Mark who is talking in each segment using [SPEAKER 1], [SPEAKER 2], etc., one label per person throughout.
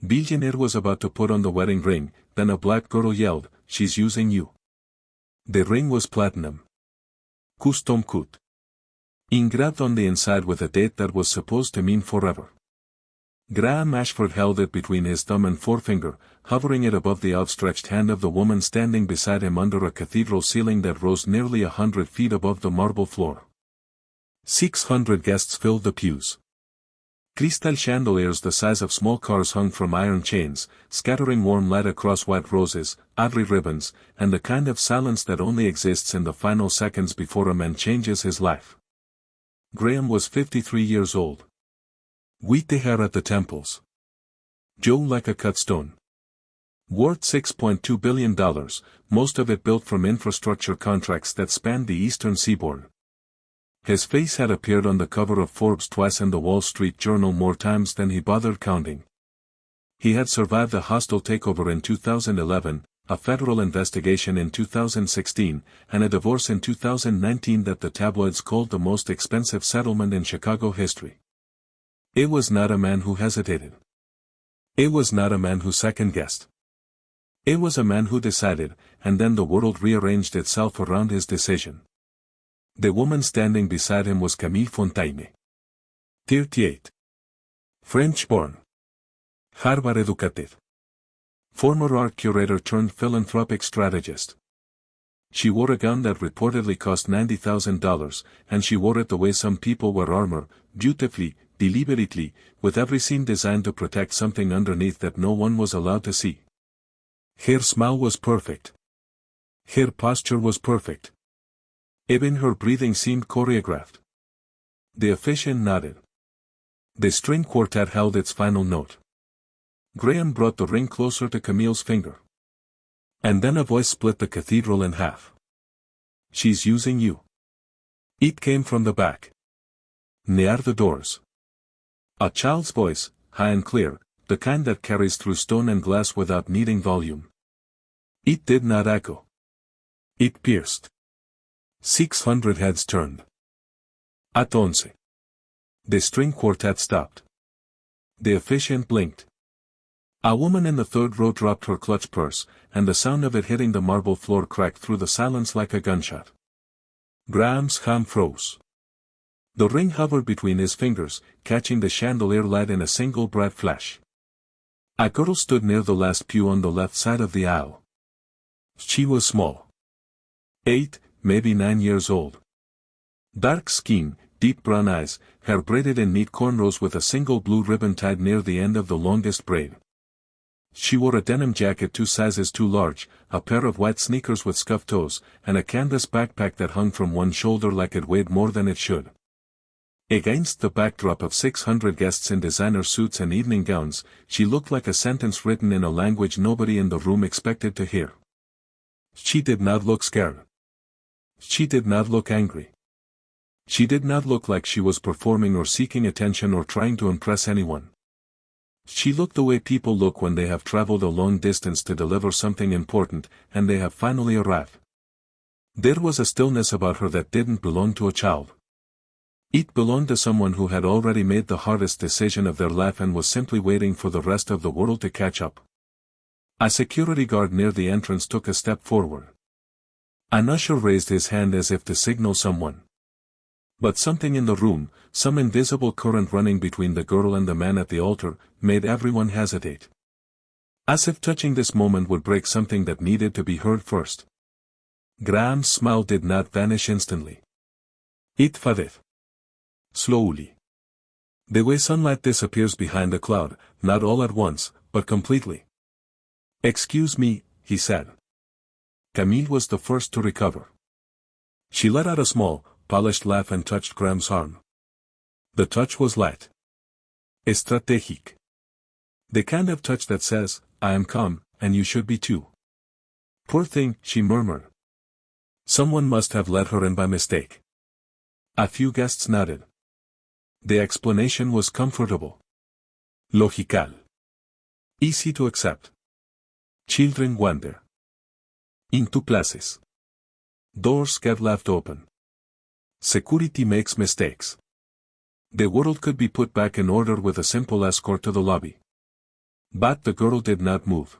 [SPEAKER 1] Billionaire was about to put on the wedding ring, then a black girl yelled, "She's using you." The ring was platinum. Custom cut. Engraved on the inside with a date that was supposed to mean forever. Graham Ashford held it between his thumb and forefinger, hovering it above the outstretched hand of the woman standing beside him under a cathedral ceiling that rose nearly 100 feet above the marble floor. 600 guests filled the pews. Crystal chandeliers the size of small cars hung from iron chains, scattering warm light across white roses, ivory ribbons, and the kind of silence that only exists in the final seconds before a man changes his life. Graham was 53 years old. White hair at the temples. Joe like a cut stone. Worth $6.2 billion, most of it built from infrastructure contracts that spanned the eastern seaboard. His face had appeared on the cover of Forbes twice and the Wall Street Journal more times than he bothered counting. He had survived a hostile takeover in 2011, a federal investigation in 2016, and a divorce in 2019 that the tabloids called the most expensive settlement in Chicago history. It was not a man who hesitated. It was not a man who second-guessed. It was a man who decided, and then the world rearranged itself around his decision. The woman standing beside him was Camille Fontaine. 38. French-born. Harvard-educated. Former art curator turned philanthropic strategist. She wore a gown that reportedly cost $90,000, and she wore it the way some people wear armor, beautifully, deliberately, with every seam designed to protect something underneath that no one was allowed to see. Her smile was perfect. Her posture was perfect. Even her breathing seemed choreographed. The officiant nodded. The string quartet held its final note. Graham brought the ring closer to Camille's finger. And then a voice split the cathedral in half. "She's using you." It came from the back. Near the doors. A child's voice, high and clear, the kind that carries through stone and glass without needing volume. It did not echo. It pierced. 600 heads turned. At 11. The string quartet stopped. The officiant blinked. A woman in the third row dropped her clutch purse, and the sound of it hitting the marble floor cracked through the silence like a gunshot. Graham's hand froze. The ring hovered between his fingers, catching the chandelier light in a single bright flash. A girl stood near the last pew on the left side of the aisle. She was small. 8, maybe 9 years old. Dark skin, deep brown eyes, hair braided in neat cornrows with a single blue ribbon tied near the end of the longest braid. She wore a denim jacket 2 sizes too large, a pair of white sneakers with scuffed toes, and a canvas backpack that hung from one shoulder like it weighed more than it should. Against the backdrop of 600 guests in designer suits and evening gowns, she looked like a sentence written in a language nobody in the room expected to hear. She did not look scared. She did not look angry. She did not look like she was performing or seeking attention or trying to impress anyone. She looked the way people look when they have traveled a long distance to deliver something important, and they have finally arrived. There was a stillness about her that didn't belong to a child. It belonged to someone who had already made the hardest decision of their life and was simply waiting for the rest of the world to catch up. A security guard near the entrance took a step forward. An usher raised his hand as if to signal someone. But something in the room, some invisible current running between the girl and the man at the altar, made everyone hesitate. As if touching this moment would break something that needed to be heard first. Graham's smile did not vanish instantly. It faded. Slowly. The way sunlight disappears behind a cloud, not all at once, but completely. "Excuse me," he said. Camille was the first to recover. She let out a small, polished laugh and touched Graham's arm. The touch was light. Strategic. The kind of touch that says, "I am calm, and you should be too." "Poor thing," she murmured. "Someone must have let her in by mistake." A few guests nodded. The explanation was comfortable. Logical. Easy to accept. Children wander into classes. Doors get left open. Security makes mistakes. The world could be put back in order with a simple escort to the lobby. But the girl did not move.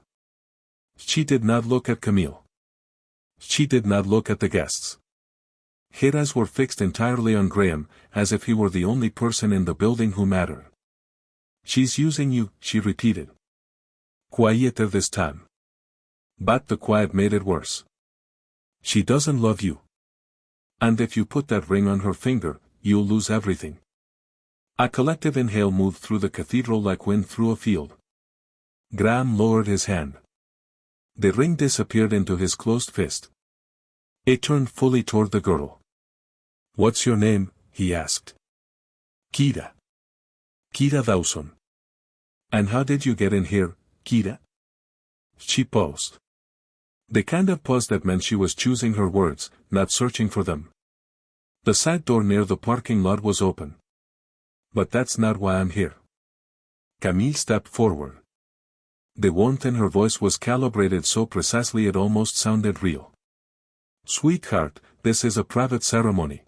[SPEAKER 1] She did not look at Camille. She did not look at the guests. Her eyes were fixed entirely on Graham, as if he were the only person in the building who mattered. She's using you, she repeated. Quieter this time. But the quiet made it worse. She doesn't love you. And if you put that ring on her finger, you'll lose everything. A collective inhale moved through the cathedral like wind through a field. Graham lowered his hand. The ring disappeared into his closed fist. It turned fully toward the girl. What's your name? He asked. Kira. Kira Dawson. And how did you get in here, Kira? She paused. The kind of pause that meant she was choosing her words, not searching for them. The side door near the parking lot was open. But that's not why I'm here. Camille stepped forward. The warmth in her voice was calibrated so precisely it almost sounded real. Sweetheart, this is a private ceremony.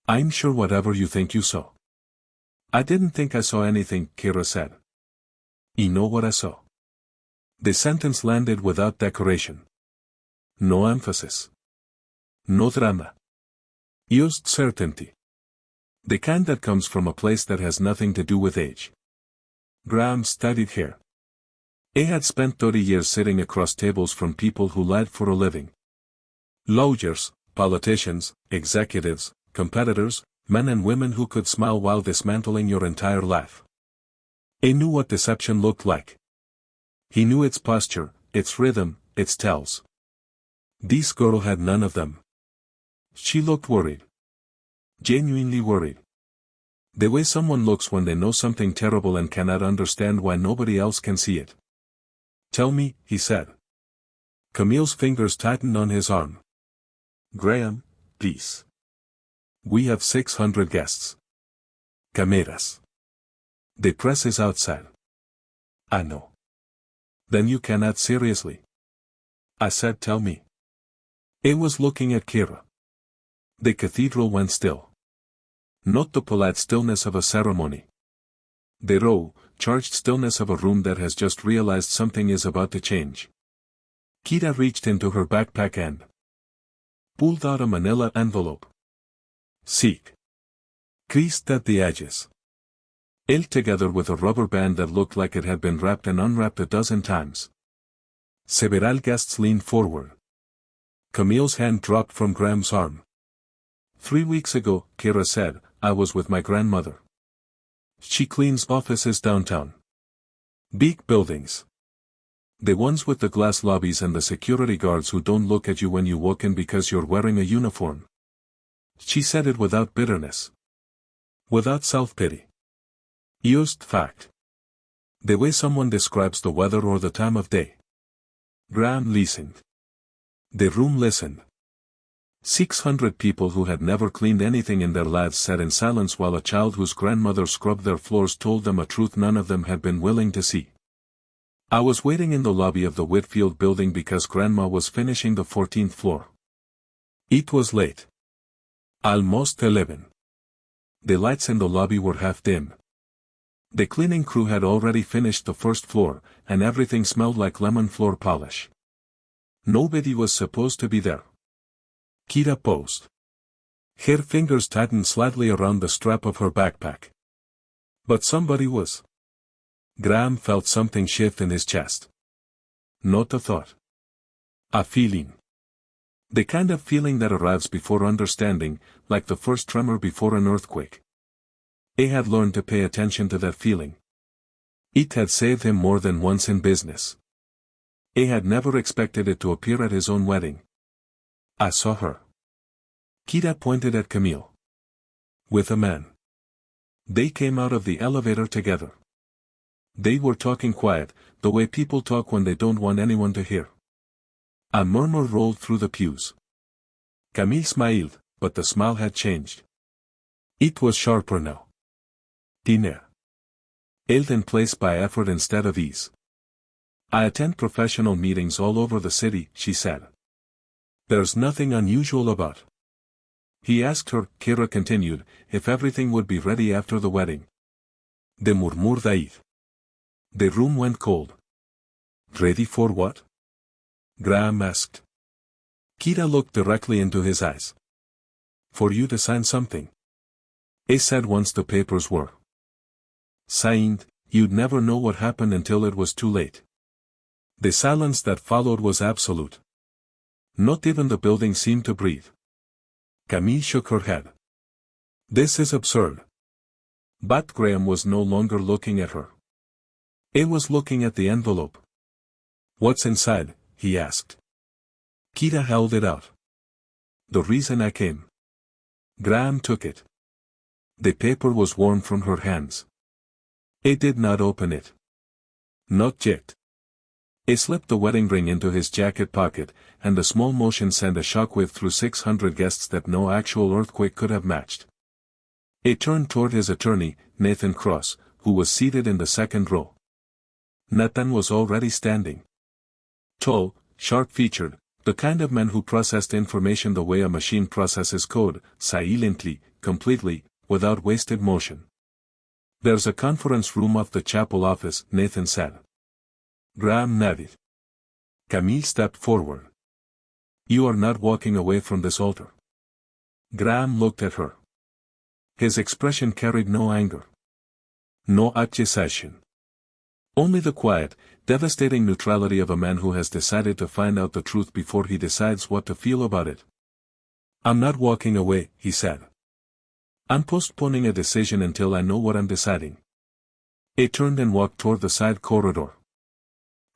[SPEAKER 1] I'm sure whatever you think you saw. I didn't think I saw anything, Kira said. You know what I saw? The sentence landed without decoration. No emphasis. No drama. Just certainty. The kind that comes from a place that has nothing to do with age. Graham studied her. He had spent 30 years sitting across tables from people who lied for a living. Lawyers, politicians, executives, competitors, men and women who could smile while dismantling your entire life. He knew what deception looked like. He knew its posture, its rhythm, its tells. This girl had none of them. She looked worried. Genuinely worried. The way someone looks when they know something terrible and cannot understand why nobody else can see it. Tell me, he said. Camille's fingers tightened on his arm. Graham, please. We have 600 guests. Cameras. The press is outside. I know. Then you cannot seriously. I said tell me. He was looking at Kira. The cathedral went still. Not the polite stillness of a ceremony. The raw, charged stillness of a room that has just realized something is about to change. Kira reached into her backpack and pulled out a manila envelope. Seek. Creased at the edges. Held together with a rubber band that looked like it had been wrapped and unwrapped a dozen times. Several guests leaned forward. Camille's hand dropped from Graham's arm. 3 weeks ago, Kira said, I was with my grandmother. She cleans offices downtown. Big buildings. The ones with the glass lobbies and the security guards who don't look at you when you walk in because you're wearing a uniform. She said it without bitterness. Without self-pity. Just fact. The way someone describes the weather or the time of day. Graham listened. The room listened. 600 people who had never cleaned anything in their lives sat in silence while a child whose grandmother scrubbed their floors told them a truth none of them had been willing to see. I was waiting in the lobby of the Whitfield building because Grandma was finishing the 14th floor. It was late. Almost 11. The lights in the lobby were half dim. The cleaning crew had already finished the first floor, and everything smelled like lemon floor polish. Nobody was supposed to be there. Kira paused. Her fingers tightened slightly around the strap of her backpack. But somebody was. Graham felt something shift in his chest. Not a thought. A feeling. The kind of feeling that arrives before understanding, like the first tremor before an earthquake. He had learned to pay attention to that feeling. It had saved him more than once in business. He had never expected it to appear at his own wedding. I saw her. Kira pointed at Camille. With a man. They came out of the elevator together. They were talking quiet, the way people talk when they don't want anyone to hear. A murmur rolled through the pews. Camille smiled, but the smile had changed. It was sharper now. Dinner. Held in place by effort instead of ease. I attend professional meetings all over the city, she said. There's nothing unusual about. He asked her, Kira continued, if everything would be ready after the wedding. De murmur d'ahir. The room went cold. Ready for what? Graham asked. Kira looked directly into his eyes. For you to sign something. He said once the papers were signed, you'd never know what happened until it was too late. The silence that followed was absolute. Not even the building seemed to breathe. Camille shook her head. This is absurd. But Graham was no longer looking at her. He was looking at the envelope. What's inside? He asked. Kira held it out. The reason I came. Graham took it. The paper was warm from her hands. He did not open it. Not yet. He slipped the wedding ring into his jacket pocket, and the small motion sent a shockwave through 600 guests that no actual earthquake could have matched. He turned toward his attorney, Nathan Cross, who was seated in the second row. Nathan was already standing. Tall, sharp-featured, the kind of man who processed information the way a machine processes code, silently, completely, without wasted motion. There's a conference room off the chapel office, Nathan said. Graham nodded. Camille stepped forward. You are not walking away from this altar. Graham looked at her. His expression carried no anger. No accusation. Only the quiet, devastating neutrality of a man who has decided to find out the truth before he decides what to feel about it. I'm not walking away, he said. I'm postponing a decision until I know what I'm deciding. He turned and walked toward the side corridor.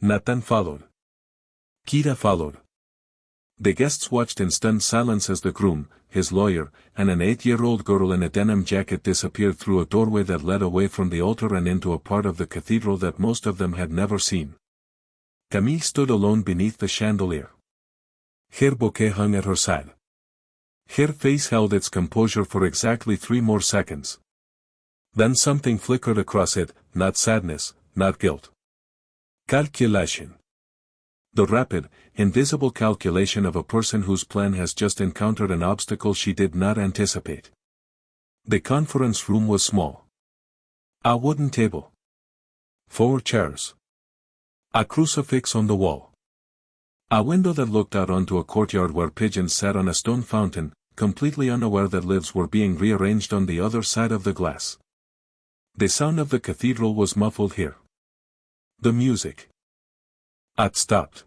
[SPEAKER 1] Nathan followed. Kira followed. The guests watched in stunned silence as the groom, his lawyer, and an 8-year-old girl in a denim jacket disappeared through a doorway that led away from the altar and into a part of the cathedral that most of them had never seen. Camille stood alone beneath the chandelier. Her bouquet hung at her side. Her face held its composure for exactly 3 more seconds. Then something flickered across it, not sadness, not guilt. Calculation. The rapid, invisible calculation of a person whose plan has just encountered an obstacle she did not anticipate. The conference room was small. A wooden table. 4 chairs. A crucifix on the wall. A window that looked out onto a courtyard where pigeons sat on a stone fountain, completely unaware that lives were being rearranged on the other side of the glass. The sound of the cathedral was muffled here. The music had stopped.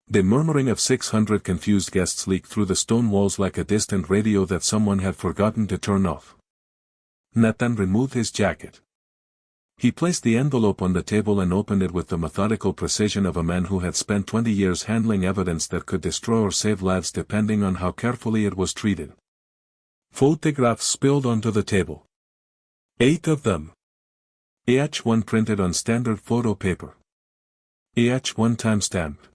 [SPEAKER 1] The murmuring of 600 confused guests leaked through the stone walls like a distant radio that someone had forgotten to turn off. Nathan removed his jacket. He placed the envelope on the table and opened it with the methodical precision of a man who had spent 20 years handling evidence that could destroy or save lives depending on how carefully it was treated. Photographs spilled onto the table. 8 of them. Each one printed on standard photo paper. Each one time-stamped.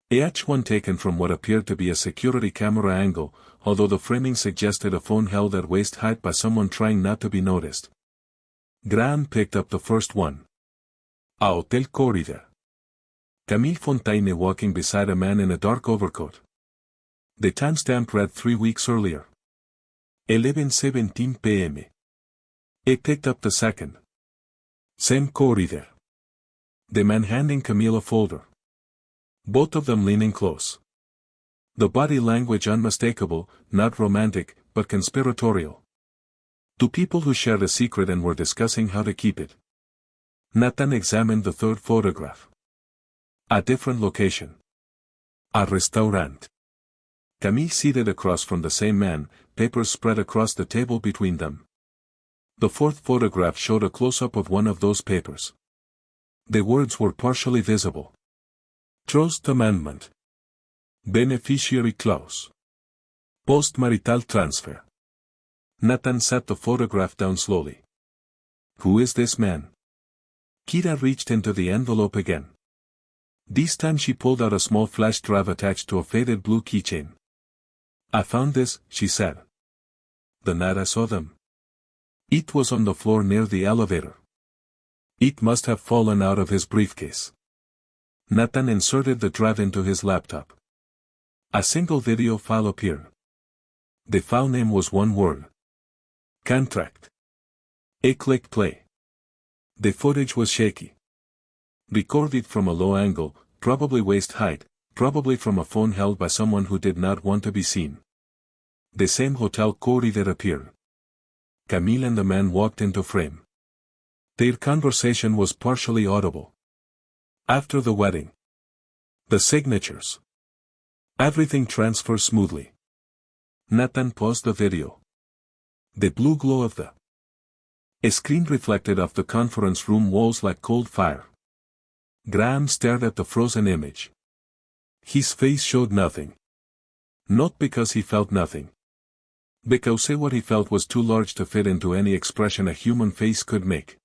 [SPEAKER 1] Each one taken from what appeared to be a security camera angle, although the framing suggested a phone held at waist height by someone trying not to be noticed. Graham picked up the first one. A Hotel Corridor. Camille Fontaine walking beside a man in a dark overcoat. The timestamp read 3 weeks earlier. 11:17 p.m. He picked up the second. Same corridor. The man handing Camille a folder. Both of them leaning close. The body language unmistakable, not romantic, but conspiratorial. 2 people who shared a secret and were discussing how to keep it. Nathan examined the third photograph. A different location. A restaurant. Camille seated across from the same man, papers spread across the table between them. The fourth photograph showed a close-up of one of those papers. The words were partially visible. Trust Amendment. Beneficiary Clause. Post-marital transfer. Nathan set the photograph down slowly. Who is this man? Kira reached into the envelope again. This time she pulled out a small flash drive attached to a faded blue keychain. I found this, she said. The night I saw them. It was on the floor near the elevator. It must have fallen out of his briefcase. Nathan inserted the drive into his laptop. A single video file appeared. The file name was one word. Contract. He clicked play. The footage was shaky. Recorded from a low angle, probably waist height, probably from a phone held by someone who did not want to be seen. The same hotel corridor appeared. Camille and the man walked into frame. Their conversation was partially audible. After the wedding. The signatures. Everything transfers smoothly. Nathan paused the video. The blue glow of the screen reflected off the conference room walls like cold fire. Graham stared at the frozen image. His face showed nothing. Not because he felt nothing. Because what he felt was too large to fit into any expression a human face could make.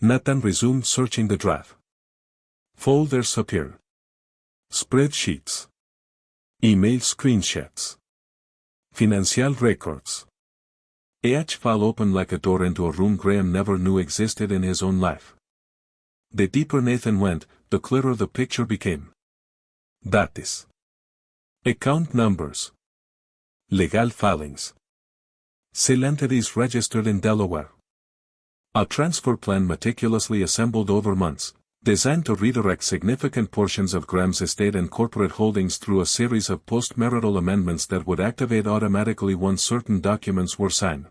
[SPEAKER 1] Nathan resumed searching the drive. Folders appeared. Spreadsheets. Email screenshots. Financial records. Each file opened like a door into a room Graham never knew existed in his own life. The deeper Nathan went, the clearer the picture became. That is. Account numbers. Legal filings. Sale entities registered in Delaware. A transfer plan meticulously assembled over months, designed to redirect significant portions of Graham's estate and corporate holdings through a series of post-marital amendments that would activate automatically once certain documents were signed.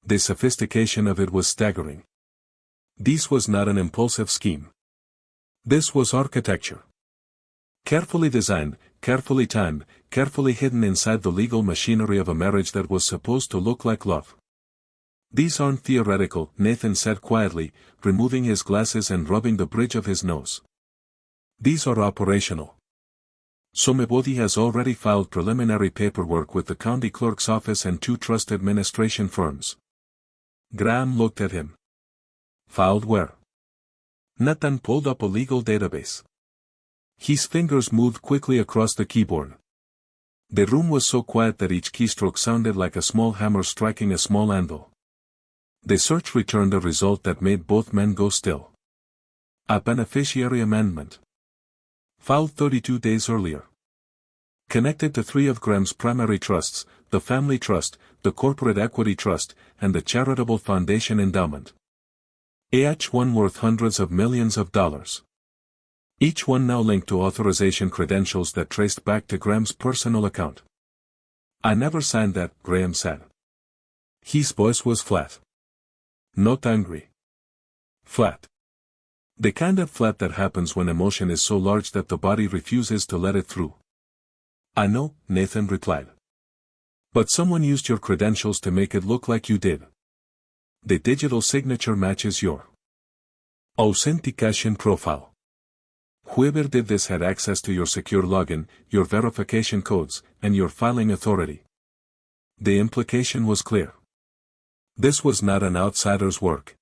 [SPEAKER 1] The sophistication of it was staggering. This was not an impulsive scheme. This was architecture. Carefully designed, carefully timed, carefully hidden inside the legal machinery of a marriage that was supposed to look like love. These aren't theoretical, Nathan said quietly, removing his glasses and rubbing the bridge of his nose. These are operational. Somebody has already filed preliminary paperwork with the county clerk's office and 2 trust administration firms. Graham looked at him. Filed where? Nathan pulled up a legal database. His fingers moved quickly across the keyboard. The room was so quiet that each keystroke sounded like a small hammer striking a small anvil. The search returned a result that made both men go still. A beneficiary amendment. Filed 32 days earlier. Connected to 3 of Graham's primary trusts, the Family Trust, the Corporate Equity Trust, and the Charitable Foundation Endowment. Each one worth hundreds of millions of dollars. Each one now linked to authorization credentials that traced back to Graham's personal account. I never signed that, Graham said. His voice was flat. Not angry. Flat. The kind of flat that happens when emotion is so large that the body refuses to let it through. I know, Nathan replied. But someone used your credentials to make it look like you did. The digital signature matches your authentication profile. Whoever did this had access to your secure login, your verification codes, and your filing authority. The implication was clear. This was not an outsider's work.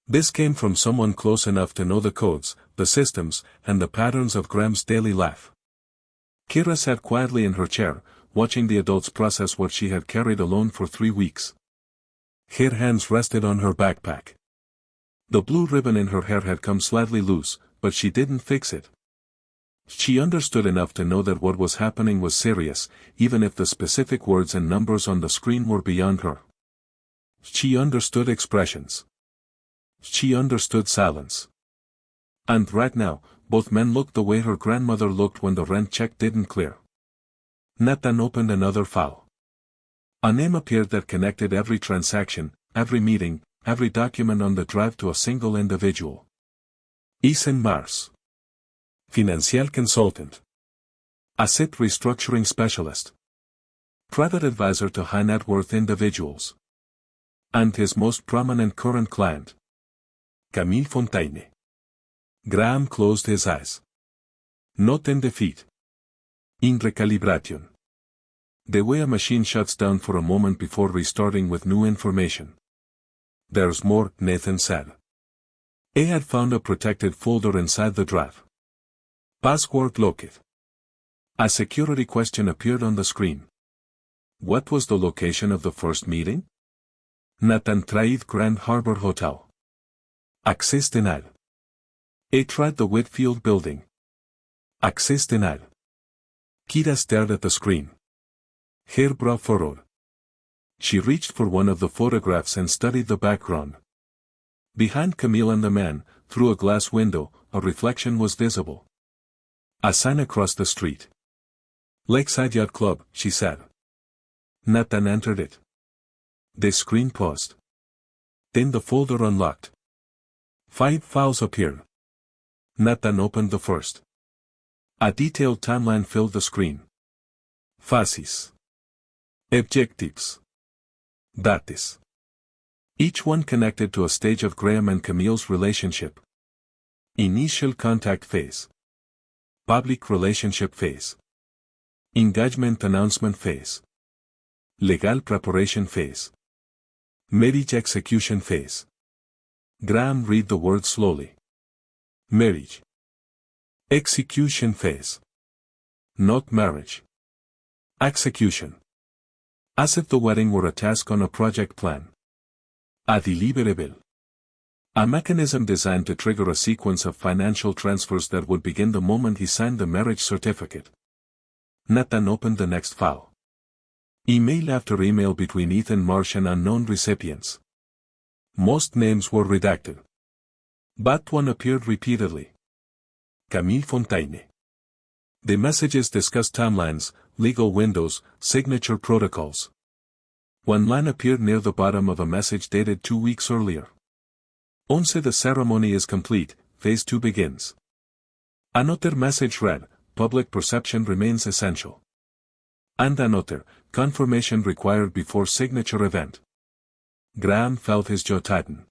[SPEAKER 1] This came from someone close enough to know the codes, the systems, and the patterns of Graham's daily life. Kira sat quietly in her chair, watching the adults process what she had carried alone for 3 weeks. Her hands rested on her backpack. The blue ribbon in her hair had come slightly loose, but she didn't fix it. She understood enough to know that what was happening was serious, even if the specific words and numbers on the screen were beyond her. She understood expressions. She understood silence. And right now, both men looked the way her grandmother looked when the rent check didn't clear. Nathan opened another file. A name appeared that connected every transaction, every meeting, every document on the drive to a single individual. Ethan Mars. Financial consultant. Asset restructuring specialist. Private advisor to high net worth individuals. And his most prominent current client. Camille Fontaine. Graham closed his eyes. Not in defeat. In recalibration. The way a machine shuts down for a moment before restarting with new information. There's more, Nathan said. He had found a protected folder inside the drive. Password locked. A security question appeared on the screen. What was the location of the first meeting? Nathan tried Grand Harbor Hotel. Access denied. He tried the Whitfield building. Access denied. Kira stared at the screen. Her brow furrowed. She reached for one of the photographs and studied the background. Behind Camille and the man, through a glass window, a reflection was visible. A sign across the street. Lakeside Yacht Club, she said. Nathan entered it. The screen paused. Then the folder unlocked. 5 files appeared. Nathan opened the first. A detailed timeline filled the screen. Faces. Objectives. Dates. Each one connected to a stage of Graham and Camille's relationship. Initial contact phase. Public relationship phase. Engagement announcement phase. Legal preparation phase. Marriage execution phase. Graham read the word slowly. Marriage. Execution phase. Not marriage. Execution. As if the wedding were a task on a project plan. A deliverable. A mechanism designed to trigger a sequence of financial transfers that would begin the moment he signed the marriage certificate. Nathan opened the next file. Email after email between Ethan Marsh and unknown recipients. Most names were redacted. But one appeared repeatedly. Camille Fontaine. The messages discussed timelines, legal windows, signature protocols. One line appeared near the bottom of a message dated 2 weeks earlier. Once the ceremony is complete, phase 2 begins. Another message read, public perception remains essential. And another, confirmation required before signature event. Graham felt his jaw tighten.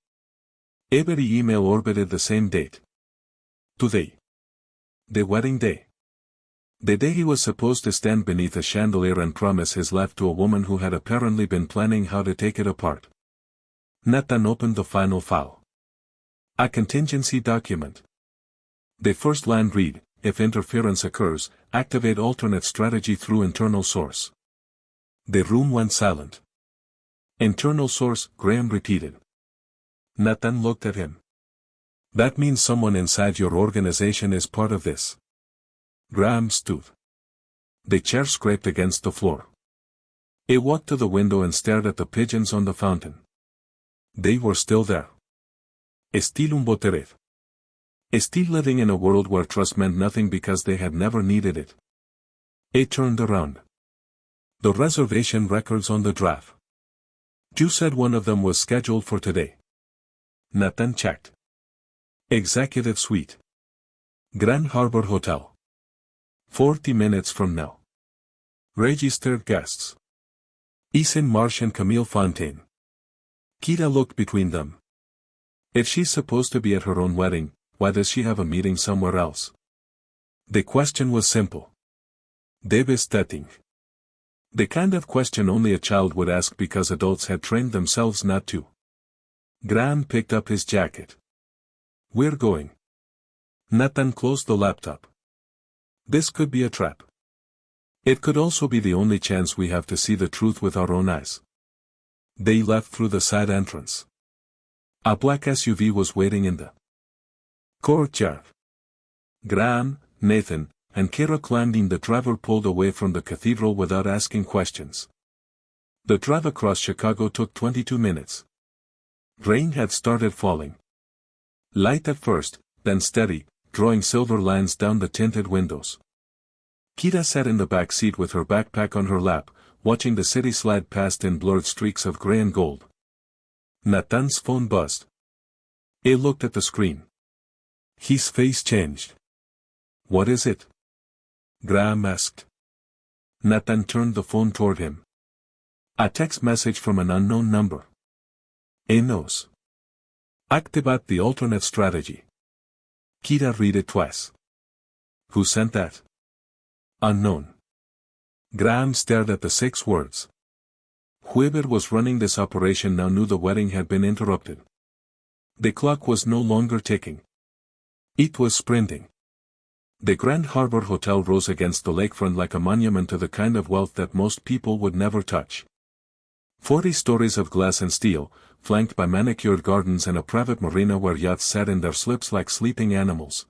[SPEAKER 1] Every email orbited the same date. Today. The wedding day. The day he was supposed to stand beneath a chandelier and promise his life to a woman who had apparently been planning how to take it apart. Nathan opened the final file. A contingency document. The first line read, if interference occurs, activate alternate strategy through internal source. The room went silent. Internal source, Graham repeated. Nathan looked at him. That means someone inside your organization is part of this. Graham stood. The chair scraped against the floor. He walked to the window and stared at the pigeons on the fountain. They were still there. Still unbothered. Still living in a world where trust meant nothing because they had never needed it. He turned around. The reservation records on the draft. You said one of them was scheduled for today. Nathan checked. Executive Suite. Grand Harbor Hotel. 40 minutes from now. Registered guests. Ethan Marsh and Camille Fontaine. Kira looked between them. If she's supposed to be at her own wedding, why does she have a meeting somewhere else? The question was simple. Devastating. The kind of question only a child would ask because adults had trained themselves not to. Graham picked up his jacket. We're going. Nathan closed the laptop. This could be a trap. It could also be the only chance we have to see the truth with our own eyes. They left through the side entrance. A black SUV was waiting in the courtyard. Graham, Nathan, and Kira climbed in. The driver pulled away from the cathedral without asking questions. The drive across Chicago took 22 minutes. Rain had started falling. Light at first, then steady, drawing silver lines down the tinted windows. Kira sat in the back seat with her backpack on her lap, watching the city slide past in blurred streaks of gray and gold. Nathan's phone buzzed. He looked at the screen. His face changed. What is it? Graham asked. Nathan turned the phone toward him. A text message from an unknown number. He knows. Activate the alternate strategy. Kira read it twice. Who sent that? Unknown. Graham stared at the 6 words. Whoever was running this operation now knew the wedding had been interrupted. The clock was no longer ticking. It was sprinting. The Grand Harbor Hotel rose against the lakefront like a monument to the kind of wealth that most people would never touch. 40 stories of glass and steel, flanked by manicured gardens and a private marina where yachts sat in their slips like sleeping animals.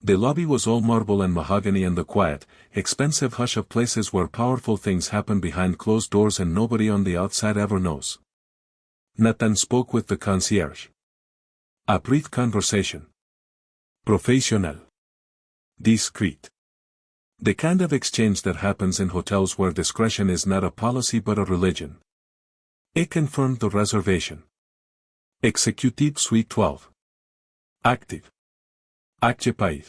[SPEAKER 1] The lobby was all marble and mahogany, and the quiet, expensive hush of places where powerful things happen behind closed doors and nobody on the outside ever knows. Nathan spoke with the concierge. A brief conversation. Professional. Discreet. The kind of exchange that happens in hotels where discretion is not a policy but a religion. It confirmed the reservation. Executive Suite 12. Active. Occupied.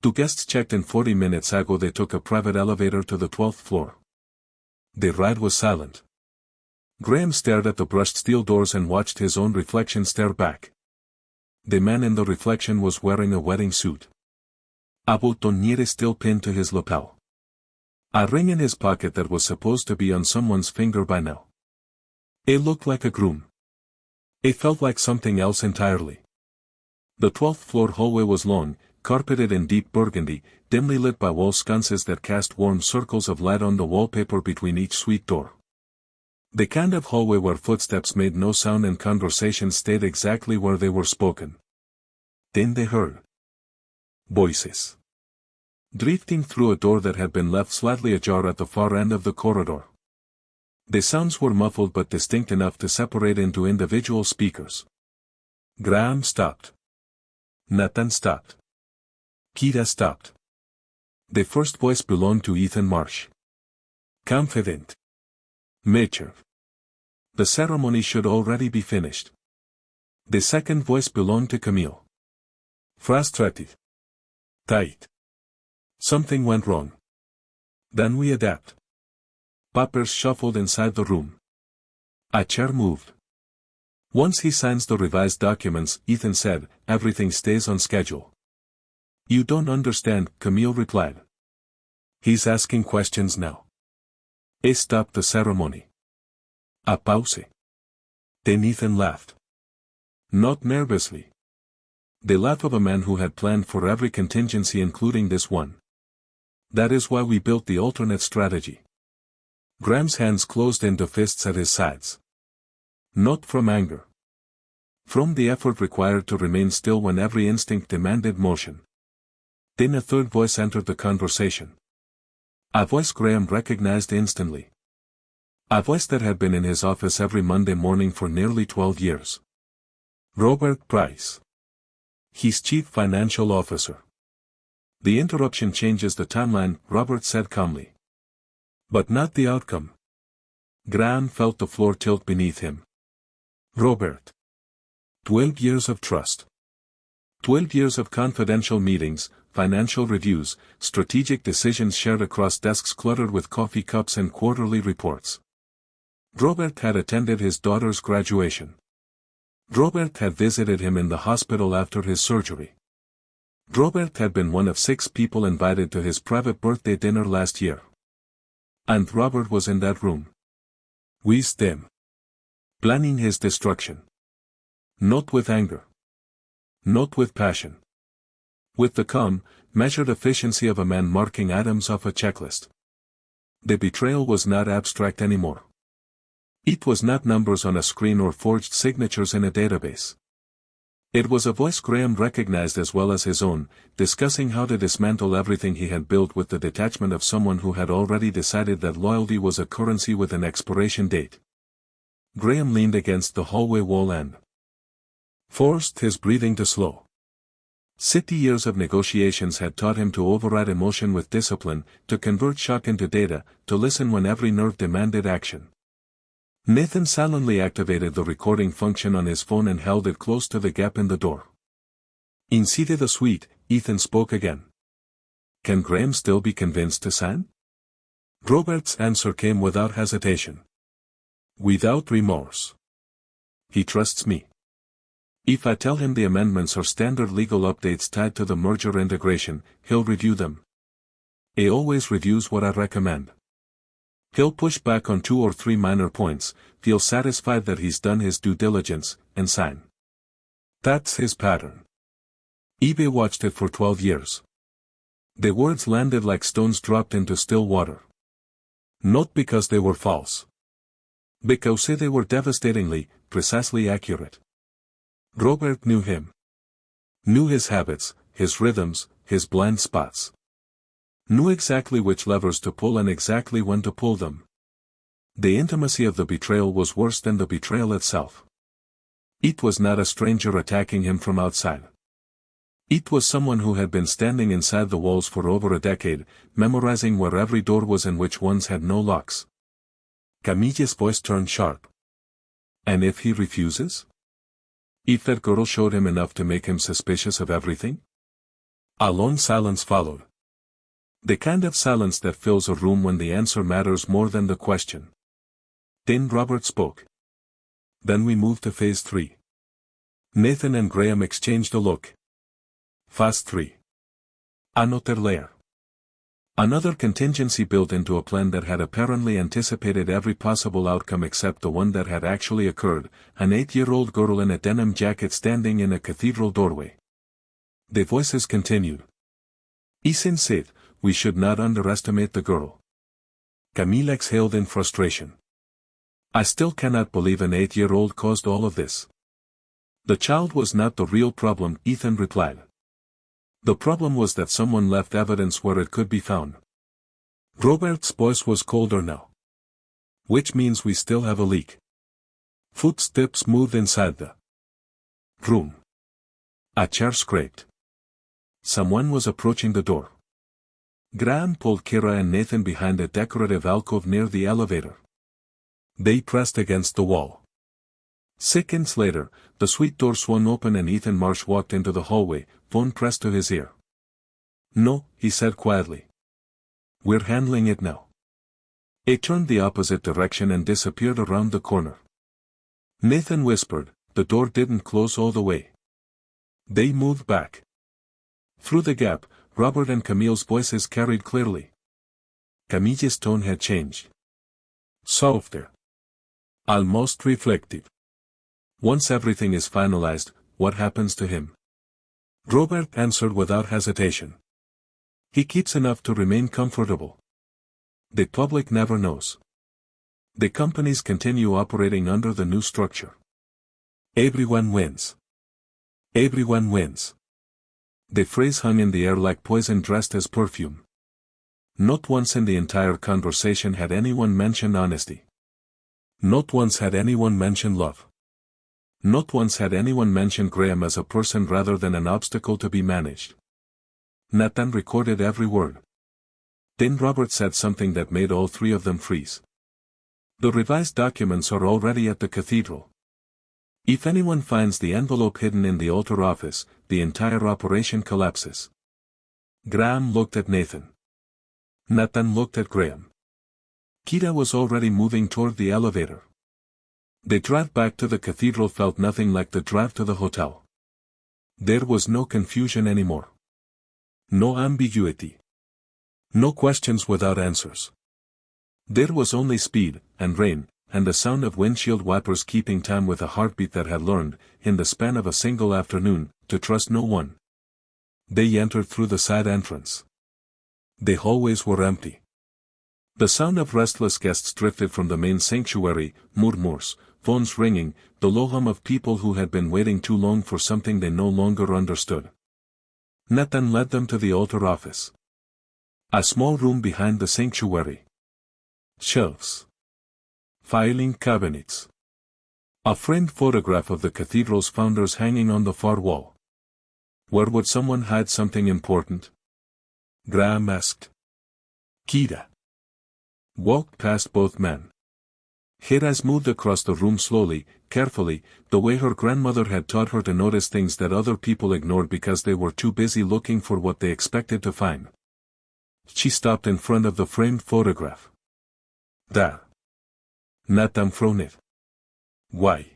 [SPEAKER 1] Two guests checked in 40 minutes ago. They took a private elevator to the 12th floor. The ride was silent. Graham stared at the brushed steel doors and watched his own reflection stare back. The man in the reflection was wearing a wedding suit. A boutonniere still pinned to his lapel. A ring in his pocket that was supposed to be on someone's finger by now. It looked like a groom. It felt like something else entirely. The 12th floor hallway was long, carpeted in deep burgundy, dimly lit by wall sconces that cast warm circles of light on the wallpaper between each suite door. The kind of hallway where footsteps made no sound and conversations stayed exactly where they were spoken. Then they heard voices drifting through a door that had been left slightly ajar at the far end of the corridor. The sounds were muffled but distinct enough to separate into individual speakers. Graham stopped. Nathan stopped. Kira stopped. The first voice belonged to Ethan Marsh. Confident. Mature. The ceremony should already be finished. The second voice belonged to Camille. Frustrated. Tight. Something went wrong. Then we adapt. Papers shuffled inside the room. A chair moved. Once he signs the revised documents, Ethan said, everything stays on schedule. You don't understand, Camille replied. He's asking questions now. It stopped the ceremony. A pause. Then Ethan laughed. Not nervously. The laugh of a man who had planned for every contingency including this one. That is why we built the alternate strategy. Graham's hands closed into fists at his sides. Not from anger. From the effort required to remain still when every instinct demanded motion. Then a third voice entered the conversation. A voice Graham recognized instantly. A voice that had been in his office every Monday morning for nearly 12 years. Robert Price. His chief financial officer. The interruption changes the timeline, Robert said calmly. But not the outcome. Graham felt the floor tilt beneath him. Robert. 12 years of trust. 12 years of confidential meetings, financial reviews, strategic decisions shared across desks cluttered with coffee cups and quarterly reports. Robert had attended his daughter's graduation. Robert had visited him in the hospital after his surgery. Robert had been one of 6 people invited to his private birthday dinner last year. And Robert was in that room. With them. Planning his destruction. Not with anger. Not with passion. With the calm, measured efficiency of a man marking items off a checklist. The betrayal was not abstract anymore. It was not numbers on a screen or forged signatures in a database. It was a voice Graham recognized as well as his own, discussing how to dismantle everything he had built with the detachment of someone who had already decided that loyalty was a currency with an expiration date. Graham leaned against the hallway wall and forced his breathing to slow. 60 years of negotiations had taught him to override emotion with discipline, to convert shock into data, to listen when every nerve demanded action. Nathan silently activated the recording function on his phone and held it close to the gap in the door. Inside the suite, Ethan spoke again. Can Graham still be convinced to sign? Robert's answer came without hesitation. Without remorse. He trusts me. If I tell him the amendments are standard legal updates tied to the merger integration, he'll review them. He always reviews what I recommend. He'll push back on 2 or 3 minor points, feel satisfied that he's done his due diligence, and sign. That's his pattern. eBay watched it for 12 years. The words landed like stones dropped into still water. Not because they were false. Because they were devastatingly, precisely accurate. Robert knew him. Knew his habits, his rhythms, his blind spots. Knew exactly which levers to pull and exactly when to pull them. The intimacy of the betrayal was worse than the betrayal itself. It was not a stranger attacking him from outside. It was someone who had been standing inside the walls for over a decade, memorizing where every door was and which ones had no locks. Camille's voice turned sharp. And if he refuses? If that girl showed him enough to make him suspicious of everything? A long silence followed. The kind of silence that fills a room when the answer matters more than the question. Then Robert spoke. Then we moved to phase 3. Nathan and Graham exchanged a look. Phase 3. Another layer. Another contingency built into a plan that had apparently anticipated every possible outcome except the one that had actually occurred, an 8-year-old girl in a denim jacket standing in a cathedral doorway. The voices continued. Ethan said, we should not underestimate the girl. Camille exhaled in frustration. I still cannot believe an 8-year-old caused all of this. The child was not the real problem, Ethan replied. The problem was that someone left evidence where it could be found. Robert's voice was colder now. Which means we still have a leak. Footsteps moved inside the room. A chair scraped. Someone was approaching the door. Graham pulled Kira and Nathan behind a decorative alcove near the elevator. They pressed against the wall. Seconds later, the suite door swung open and Ethan Marsh walked into the hallway, phone pressed to his ear. No, he said quietly. We're handling it now. It turned the opposite direction and disappeared around the corner. Nathan whispered, the door didn't close all the way. They moved back. Through the gap, Robert and Camille's voices carried clearly. Camille's tone had changed. Softer. Almost reflective. Once everything is finalized, what happens to him? Robert answered without hesitation. He keeps enough to remain comfortable. The public never knows. The companies continue operating under the new structure. Everyone wins. Everyone wins. The phrase hung in the air like poison dressed as perfume. Not once in the entire conversation had anyone mentioned honesty. Not once had anyone mentioned love. Not once had anyone mentioned Graham as a person rather than an obstacle to be managed. Nathan recorded every word. Then Robert said something that made all three of them freeze. The revised documents are already at the cathedral. If anyone finds the envelope hidden in the altar office, the entire operation collapses. Graham looked at Nathan. Nathan looked at Graham. Kira was already moving toward the elevator. The drive back to the cathedral felt nothing like the drive to the hotel. There was no confusion anymore. No ambiguity. No questions without answers. There was only speed, and rain, and the sound of windshield wipers keeping time with a heartbeat that had learned, in the span of a single afternoon, to trust no one. They entered through the side entrance. The hallways were empty. The sound of restless guests drifted from the main sanctuary, murmurs, phones ringing, the low hum of people who had been waiting too long for something they no longer understood. Nathan led them to the altar office. A small room behind the sanctuary. Shelves. Filing cabinets. A framed photograph of the cathedral's founders hanging on the far wall. Where would someone hide something important? Graham asked. Kira walked past both men. Her eyes moved across the room slowly, carefully, the way her grandmother had taught her to notice things that other people ignored because they were too busy looking for what they expected to find. She stopped in front of the framed photograph. There. Nathan frowned it. Why?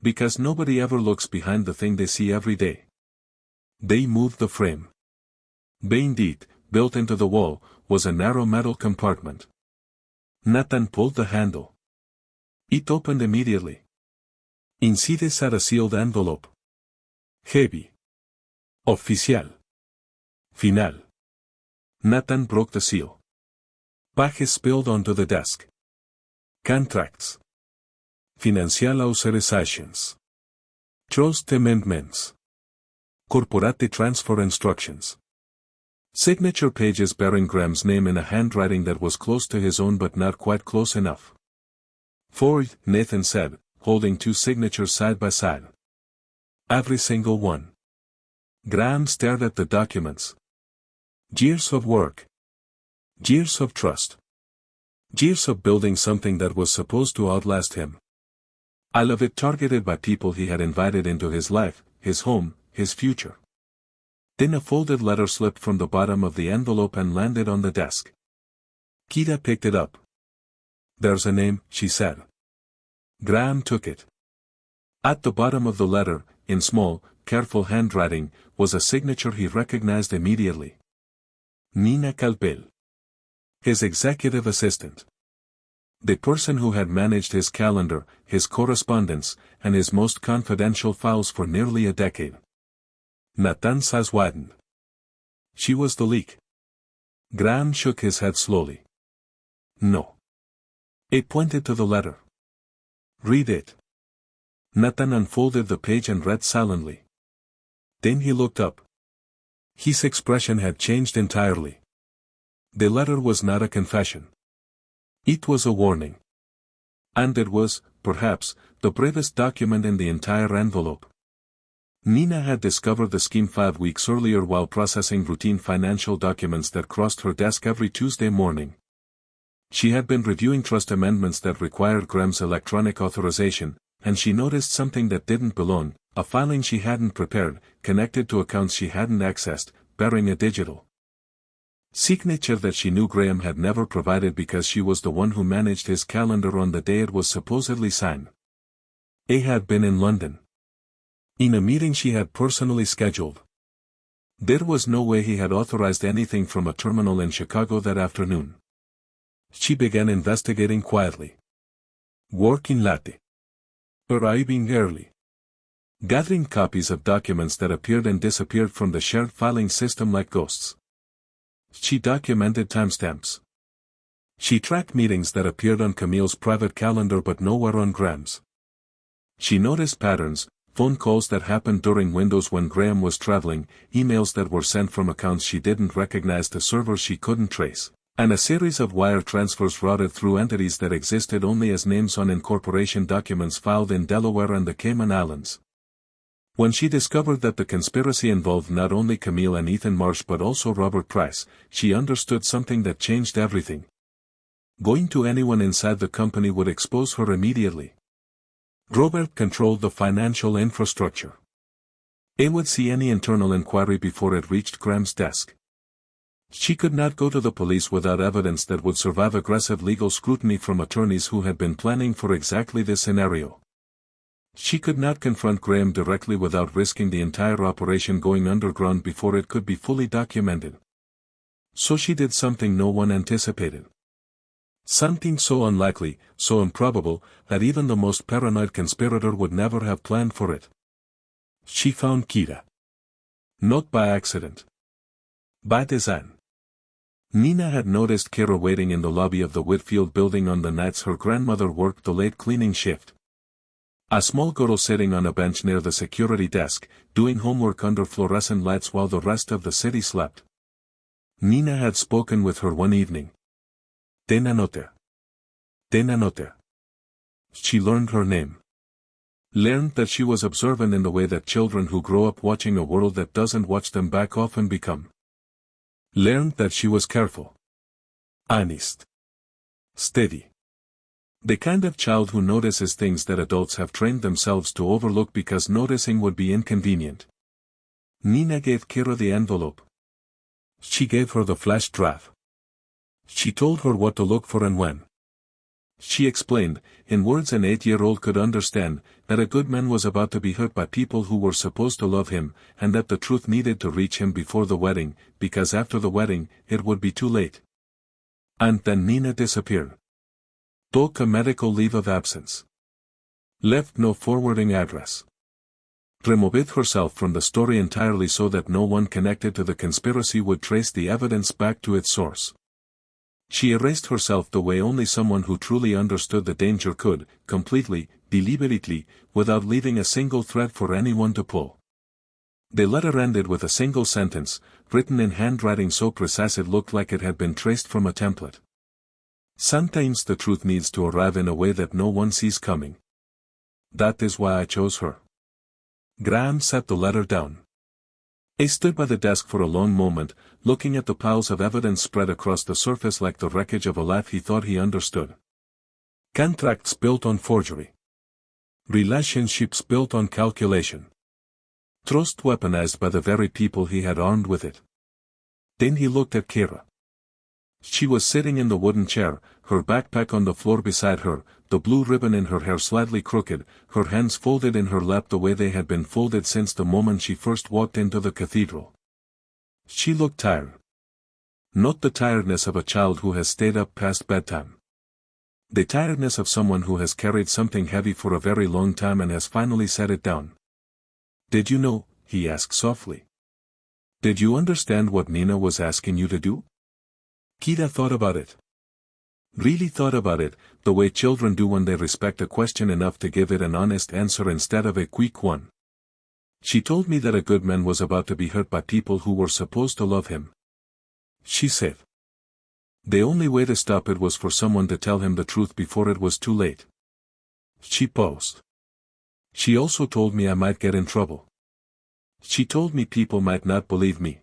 [SPEAKER 1] Because nobody ever looks behind the thing they see every day. They moved the frame. Beneath, built into the wall, was a narrow metal compartment. Nathan pulled the handle. It opened immediately. Inside sat a sealed envelope. Heavy. Oficial. Final. Nathan broke the seal. Pages spilled onto the desk. Contracts. Financial authorizations. Trust amendments. Corporate transfer instructions. Signature pages bearing Graham's name in a handwriting that was close to his own but not quite close enough. For, Nathan said, holding two signatures side by side. Every single one. Graham stared at the documents. Years of work. Years of trust. Years of building something that was supposed to outlast him. All of it targeted by people he had invited into his life, his home, his future. Then a folded letter slipped from the bottom of the envelope and landed on the desk. Kira picked it up. "There's a name," she said. Graham took it. At the bottom of the letter, in small, careful handwriting, was a signature he recognized immediately. Nina Calpel. His executive assistant. The person who had managed his calendar, his correspondence, and his most confidential files for nearly a decade. Natan's eyes widened. She was the leak. Graham shook his head slowly. No. It pointed to the letter. "Read it." Nathan unfolded the page and read silently. Then he looked up. His expression had changed entirely. The letter was not a confession. It was a warning. And it was, perhaps, the bravest document in the entire envelope. Nina had discovered the scheme 5 weeks earlier while processing routine financial documents that crossed her desk every Tuesday morning. She had been reviewing trust amendments that required Graham's electronic authorization, and she noticed something that didn't belong, a filing she hadn't prepared, connected to accounts she hadn't accessed, bearing a digital signature that she knew Graham had never provided because she was the one who managed his calendar on the day it was supposedly signed. It had been in London. In a meeting she had personally scheduled. There was no way he had authorized anything from a terminal in Chicago that afternoon. She began investigating quietly. Working late. Arriving early. Gathering copies of documents that appeared and disappeared from the shared filing system like ghosts. She documented timestamps. She tracked meetings that appeared on Camille's private calendar but nowhere on Graham's. She noticed patterns, phone calls that happened during windows when Graham was traveling, emails that were sent from accounts she didn't recognize to servers she couldn't trace, and a series of wire transfers routed through entities that existed only as names on incorporation documents filed in Delaware and the Cayman Islands. When she discovered that the conspiracy involved not only Camille and Ethan Marsh but also Robert Price, she understood something that changed everything. Going to anyone inside the company would expose her immediately. Robert controlled the financial infrastructure. It would see any internal inquiry before it reached Graham's desk. She could not go to the police without evidence that would survive aggressive legal scrutiny from attorneys who had been planning for exactly this scenario. She could not confront Graham directly without risking the entire operation going underground before it could be fully documented. So she did something no one anticipated. Something so unlikely, so improbable, that even the most paranoid conspirator would never have planned for it. She found Kira. Not by accident. By design. Nina had noticed Kira waiting in the lobby of the Whitfield building on the nights her grandmother worked the late cleaning shift. A small girl sitting on a bench near the security desk, doing homework under fluorescent lights while the rest of the city slept. Nina had spoken with her one evening. Ten anote. Ten anote. She learned her name. Learned that she was observant in the way that children who grow up watching a world that doesn't watch them back often become. Learned that she was careful. Honest. Steady. The kind of child who notices things that adults have trained themselves to overlook because noticing would be inconvenient. Nina gave Kira the envelope. She gave her the flash drive. She told her what to look for and when. She explained, in words an 8-year-old could understand, that a good man was about to be hurt by people who were supposed to love him, and that the truth needed to reach him before the wedding, because after the wedding, it would be too late. And then Nina disappeared. Took a medical leave of absence. Left no forwarding address. Removed herself from the story entirely so that no one connected to the conspiracy would trace the evidence back to its source. She erased herself the way only someone who truly understood the danger could, completely, deliberately, without leaving a single thread for anyone to pull. The letter ended with a single sentence, written in handwriting so precise it looked like it had been traced from a template. Sometimes the truth needs to arrive in a way that no one sees coming. That is why I chose her. Graham set the letter down. He stood by the desk for a long moment, looking at the piles of evidence spread across the surface like the wreckage of a life he thought he understood. Contracts built on forgery. Relationships built on calculation. Trust weaponized by the very people he had armed with it. Then he looked at Kira. She was sitting in the wooden chair, her backpack on the floor beside her, the blue ribbon in her hair slightly crooked, her hands folded in her lap the way they had been folded since the moment she first walked into the cathedral. She looked tired. Not the tiredness of a child who has stayed up past bedtime. The tiredness of someone who has carried something heavy for a very long time and has finally set it down. Did you know? He asked softly. Did you understand what Nina was asking you to do? Kira thought about it. Really thought about it, the way children do when they respect a question enough to give it an honest answer instead of a quick one. She told me that a good man was about to be hurt by people who were supposed to love him. She said. The only way to stop it was for someone to tell him the truth before it was too late. She paused. She also told me I might get in trouble. She told me people might not believe me.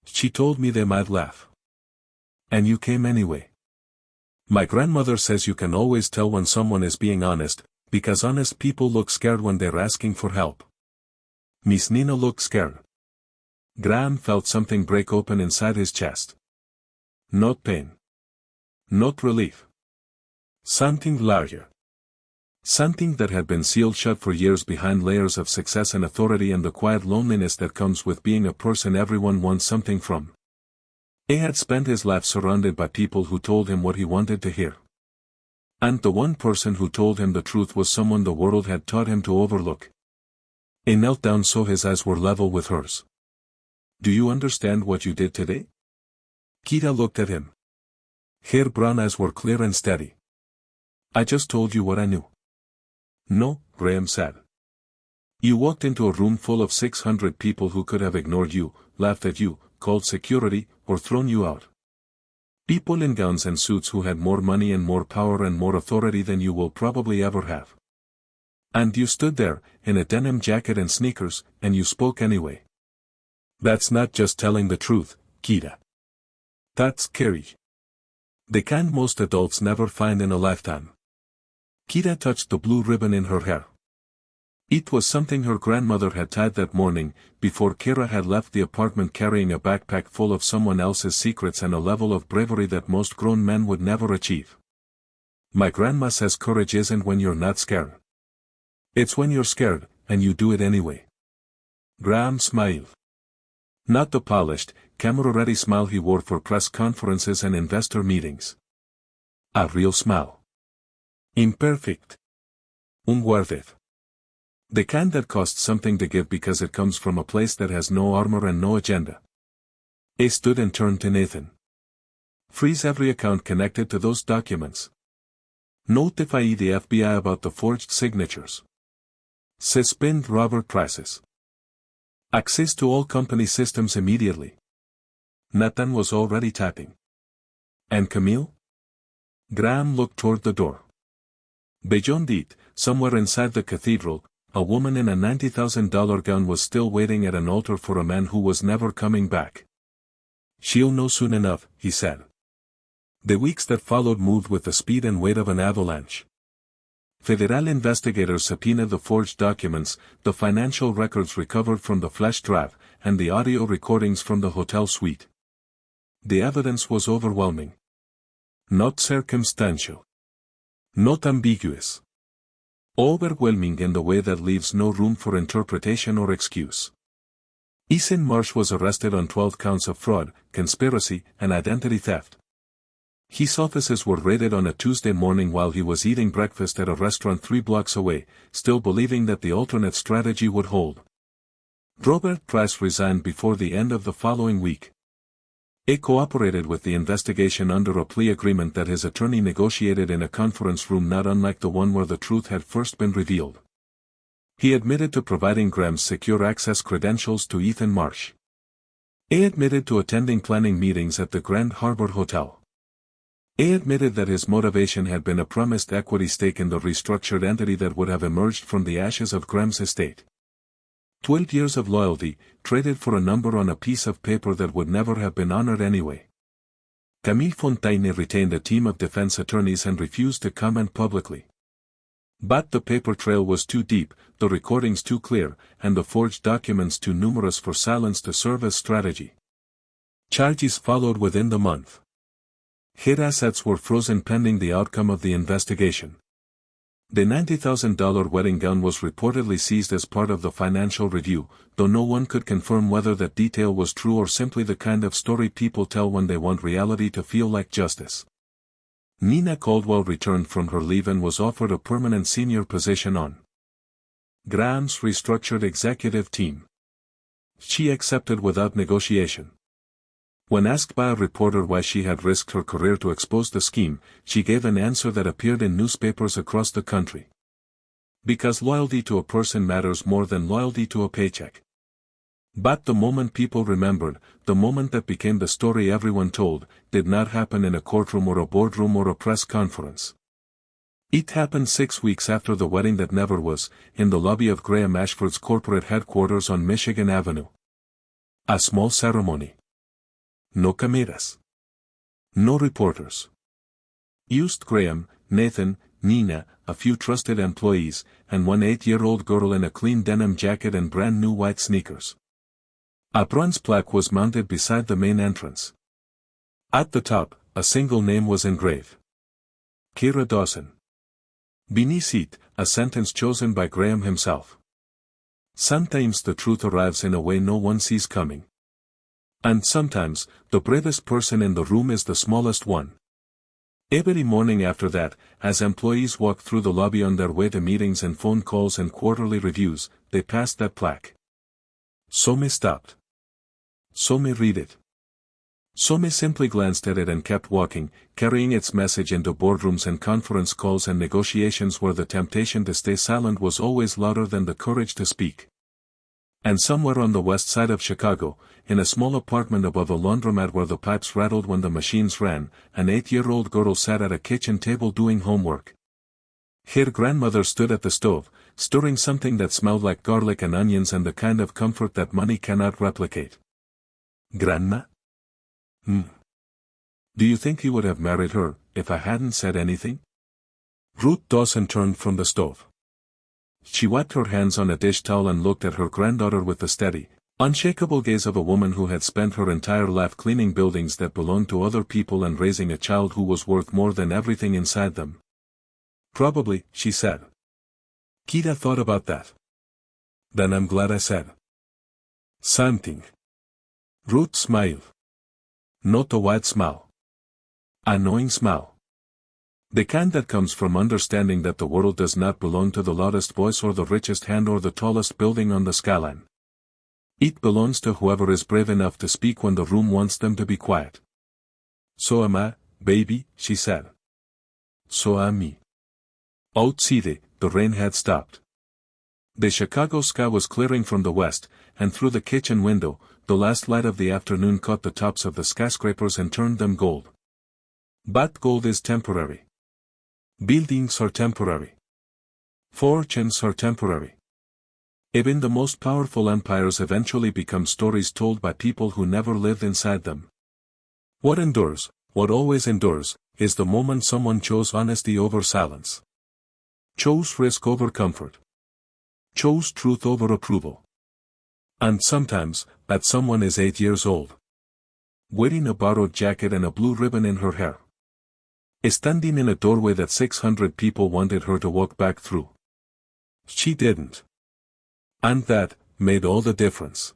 [SPEAKER 1] She told me they might laugh. And you came anyway. My grandmother says you can always tell when someone is being honest, because honest people look scared when they're asking for help. Miss Nina looked scared. Graham felt something break open inside his chest. Not pain. Not relief. Something larger. Something that had been sealed shut for years behind layers of success and authority and the quiet loneliness that comes with being a person everyone wants something from. He had spent his life surrounded by people who told him what he wanted to hear. And the one person who told him the truth was someone the world had taught him to overlook. He knelt down so his eyes were level with hers. Do you understand what you did today? Kira looked at him. Her brown eyes were clear and steady. I just told you what I knew. No, Graham said. You walked into a room full of 600 people who could have ignored you, laughed at you, called security, or thrown you out. People in gowns and suits who had more money and more power and more authority than you will probably ever have. And you stood there, in a denim jacket and sneakers, and you spoke anyway. That's not just telling the truth, Kira. That's courage. The kind most adults never find in a lifetime. Kira touched the blue ribbon in her hair. It was something her grandmother had tied that morning, before Kira had left the apartment carrying a backpack full of someone else's secrets and a level of bravery that most grown men would never achieve. My grandma says courage isn't when you're not scared. It's when you're scared, and you do it anyway. Graham smiled. Not the polished, camera-ready smile he wore for press conferences and investor meetings. A real smile. Imperfect. Unguarded. The kind that costs something to give because it comes from a place that has no armor and no agenda. He stood and turned to Nathan. Freeze every account connected to those documents. Notify the FBI about the forged signatures. Suspend Robert prices. Access to all company systems immediately. Nathan was already typing. And Camille? Graham looked toward the door. Beyond it, somewhere inside the cathedral, a woman in a $90,000 gown was still waiting at an altar for a man who was never coming back. She'll know soon enough, he said. The weeks that followed moved with the speed and weight of an avalanche. Federal investigators subpoenaed the forged documents, the financial records recovered from the flash drive, and the audio recordings from the hotel suite. The evidence was overwhelming. Not circumstantial. Not ambiguous. Overwhelming in the way that leaves no room for interpretation or excuse. Ethan Marsh was arrested on 12 counts of fraud, conspiracy, and identity theft. His offices were raided on a Tuesday morning while he was eating breakfast at a restaurant 3 blocks away, still believing that the alternate strategy would hold. Robert Price resigned before the end of the following week. He cooperated with the investigation under a plea agreement that his attorney negotiated in a conference room not unlike the one where the truth had first been revealed. He admitted to providing Graham's secure access credentials to Ethan Marsh. He admitted to attending planning meetings at the Grand Harbor Hotel. A admitted that his motivation had been a promised equity stake in the restructured entity that would have emerged from the ashes of Graham's estate. 12 years of loyalty, traded for a number on a piece of paper that would never have been honored anyway. Camille Fontaine retained a team of defense attorneys and refused to comment publicly. But the paper trail was too deep, the recordings too clear, and the forged documents too numerous for silence to serve as strategy. Charges followed within the month. Her assets were frozen pending the outcome of the investigation. The $90,000 wedding gown was reportedly seized as part of the financial review, though no one could confirm whether that detail was true or simply the kind of story people tell when they want reality to feel like justice. Nina Caldwell returned from her leave and was offered a permanent senior position on Graham's restructured executive team. She accepted without negotiation. When asked by a reporter why she had risked her career to expose the scheme, she gave an answer that appeared in newspapers across the country. Because loyalty to a person matters more than loyalty to a paycheck. But the moment people remembered, the moment that became the story everyone told, did not happen in a courtroom or a boardroom or a press conference. It happened 6 weeks after the wedding that never was, in the lobby of Graham Ashford's corporate headquarters on Michigan Avenue. A small ceremony. No cameras. No reporters. Used Graham, Nathan, Nina, a few trusted employees, and one 8-year-old girl in a clean denim jacket and brand new white sneakers. A bronze plaque was mounted beside the main entrance. At the top, a single name was engraved. Kira Dawson. Beneath it, a sentence chosen by Graham himself. Sometimes the truth arrives in a way no one sees coming. And sometimes, the bravest person in the room is the smallest one. Every morning after that, as employees walked through the lobby on their way to meetings and phone calls and quarterly reviews, they passed that plaque. Some stopped. Some read it. Some simply glanced at it and kept walking, carrying its message into boardrooms and conference calls and negotiations where the temptation to stay silent was always louder than the courage to speak. And somewhere on the west side of Chicago, in a small apartment above a laundromat where the pipes rattled when the machines ran, an 8-year-old girl sat at a kitchen table doing homework. Her grandmother stood at the stove, stirring something that smelled like garlic and onions and the kind of comfort that money cannot replicate. Grandma? Do you think you would have married her, if I hadn't said anything? Ruth Dawson turned from the stove. She wiped her hands on a dish towel and looked at her granddaughter with the steady, unshakable gaze of a woman who had spent her entire life cleaning buildings that belonged to other people and raising a child who was worth more than everything inside them. Probably, she said. Kira thought about that. Then I'm glad I said something. Ruth smiled. Not a wide smile. A knowing smile. The kind that comes from understanding that the world does not belong to the loudest voice or the richest hand or the tallest building on the skyline. It belongs to whoever is brave enough to speak when the room wants them to be quiet. So am I, baby, she said. So am me. Outside, the rain had stopped. The Chicago sky was clearing from the west, and through the kitchen window, the last light of the afternoon caught the tops of the skyscrapers and turned them gold. But gold is temporary. Buildings are temporary. Fortunes are temporary. Even the most powerful empires eventually become stories told by people who never lived inside them. What endures, what always endures, is the moment someone chose honesty over silence. Chose risk over comfort. Chose truth over approval. And sometimes, that someone is 8 years old. Wearing a borrowed jacket and a blue ribbon in her hair. Standing in a doorway that 600 people wanted her to walk back through. She didn't. And that made all the difference.